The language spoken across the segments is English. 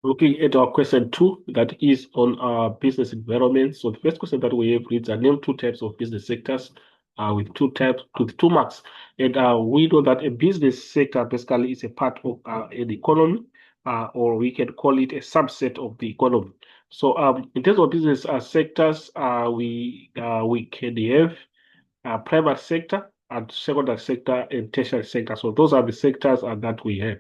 Looking at our question two, that is on our business environment. So the first question that we have reads, name two types of business sectors with two marks. And we know that a business sector basically is a part of an economy, or we can call it a subset of the economy. So in terms of business sectors, we can have private sector and secondary sector and tertiary sector. So those are the sectors that we have.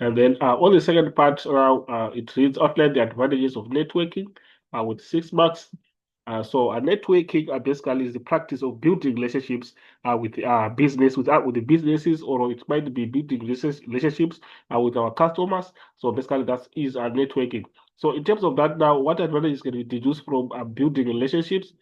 And then on the second part, it reads outline the advantages of networking with 6 marks. So networking basically is the practice of building relationships with with the businesses, or it might be building relationships with our customers. So basically that is networking. So in terms of that now, what advantages can we deduce from building relationships?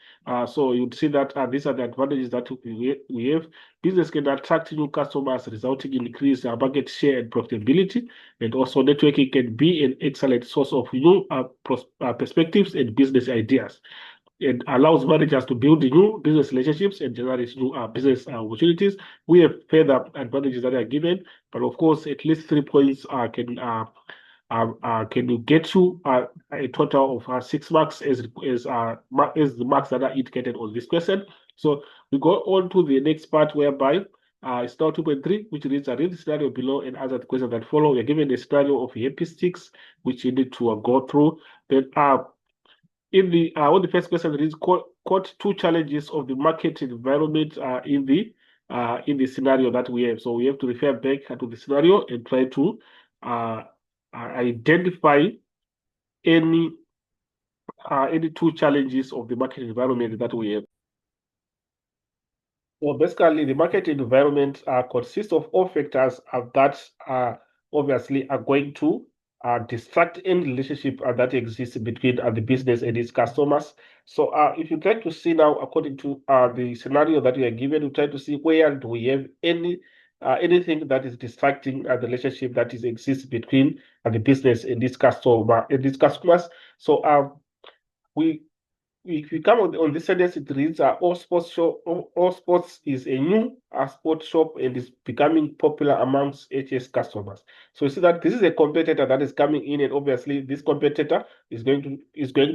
So you'd see that these are the advantages that we have. Business can attract new customers, resulting in increased market share and profitability. And also networking can be an excellent source of new perspectives and business ideas. It allows managers to build new business relationships and generate new business opportunities. We have further advantages that are given, but of course, at least 3 points can you get to a total of 6 marks as the marks that are indicated on this question. So we go on to the next part whereby it's now 2.3, which reads, read the scenario below and answer the questions that follow. We're given a scenario of happy sticks, which you need to go through. Then in the on the first question, reads, quote two challenges of the market environment in the scenario that we have. So we have to refer back to the scenario and try to identify any two challenges of the market environment that we have. Well, basically, the market environment consists of all factors that obviously are going to distract any relationship that exists between the business and its customers. So if you try to see now, according to the scenario that we are given, you try to see where do we have anything that is distracting the relationship that exists between the business and its customers. So we if you come on this sentence, it reads, all sports is a new sports shop and is becoming popular amongst HS customers. So you see that this is a competitor that is coming in, and obviously this competitor is going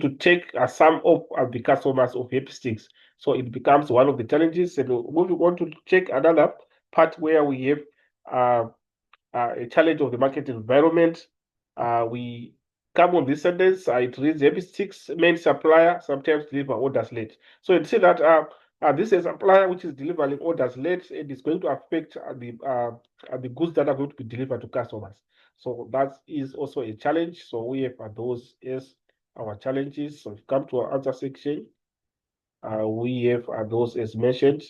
to take some of the customers of Happy Sticks. So it becomes one of the challenges. And we want to check another part where we have a challenge of the market environment. We come on this sentence, it reads, Happy Sticks main supplier sometimes deliver orders late. So you see that this is a supplier which is delivering orders late, and it's going to affect the goods that are going to be delivered to customers. So that is also a challenge. So we have those as our challenges. So if you come to our answer section, we have those as mentioned.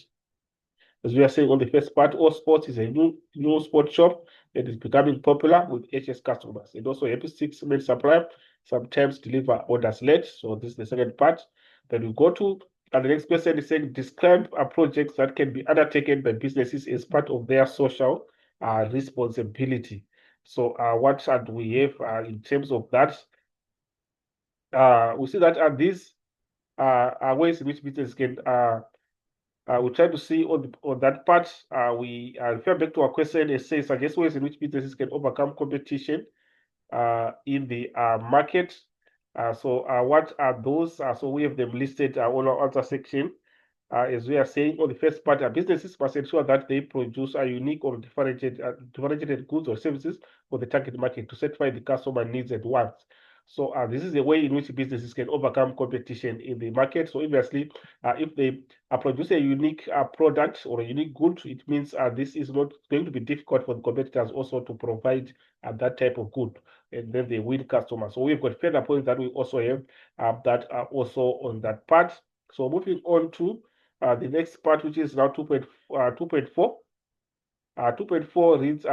As we are saying on the first part, all sports is a new sports shop that is becoming popular with HS customers. And also Happy Sticks main supplier sometimes deliver orders late. So this is the second part. Then we go to and the next question is saying, describe projects that can be undertaken by businesses as part of their social responsibility. So what do we have in terms of that? We see that these are ways in which business can we try to see on that part. We refer back to our question and say, suggest ways in which businesses can overcome competition in the market. So what are those? So we have them listed on our answer section. As we are saying on the first part, businesses must ensure that they produce a unique or differentiated goods or services for the target market to satisfy the customer needs and wants. So this is a way in which businesses can overcome competition in the market. So obviously, if they produce a unique product or a unique good, it means this is not going to be difficult for the competitors also to provide that type of good, and then they win customers. So we've got further points that we also have that are also on that part. So moving on to the next part, which is now 2.4. 2.4 reads,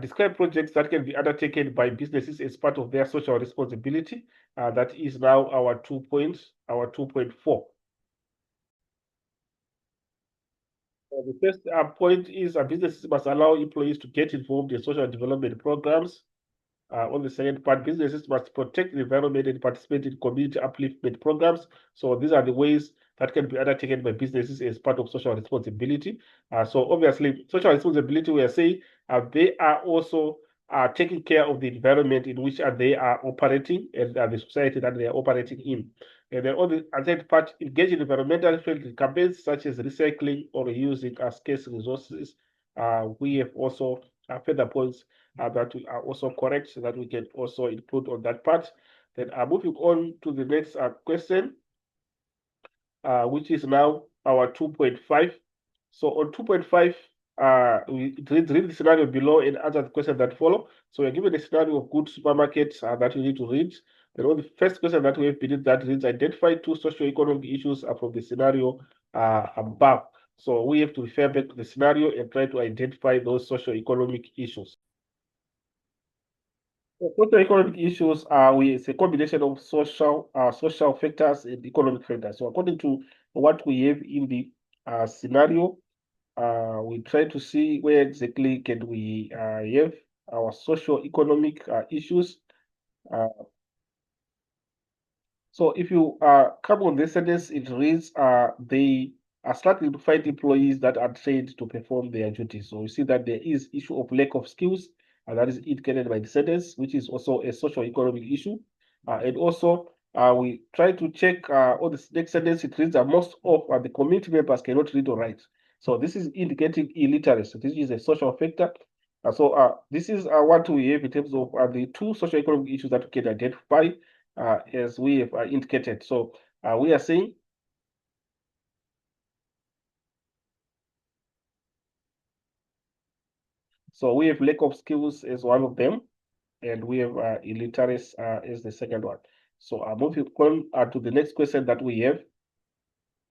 describe projects that can be undertaken by businesses as part of their social responsibility. That is now our 2.4. The first point is businesses must allow employees to get involved in social development programs. On the second part, businesses must protect the environment and participate in community upliftment programs. So these are the ways that can be undertaken by businesses as part of social responsibility. So obviously, social responsibility, we are saying they are also taking care of the environment in which they are operating and the society that they are operating in. And then on the third part, engage in environmental friendly campaigns such as recycling or using scarce resources. We have also further points that are also correct that we can also include on that part. Then moving on to the next question, which is now our 2.5. So on 2.5, we read the scenario below and answer the question that follow. So we're given a scenario of good supermarkets that you need to read. Then on the first question that we have beneath that reads, identify two socio-economic issues from the scenario above. So we have to refer back to the scenario and try to identify those socio-economic issues. Socio-economic issues it's a combination of social factors and economic factors. So according to what we have in the scenario, we try to see where exactly can we have our socio-economic issues. Uh, so if you come on this sentence, it reads, they are struggling to find employees that are trained to perform their duties. So you see that there is issue of lack of skills, and that is indicated by the sentence, which is also a socio-economic issue. And also, we try to check on the next sentence, it reads that most of the community members cannot read or write. So this is indicating illiteracy. This is a social factor. This is what we have in terms of the two socio-economic issues that we can identify as we have indicated. So we are saying we have lack of skills as one of them, and we have illiteracy as the second one. So moving on to the next question that we have.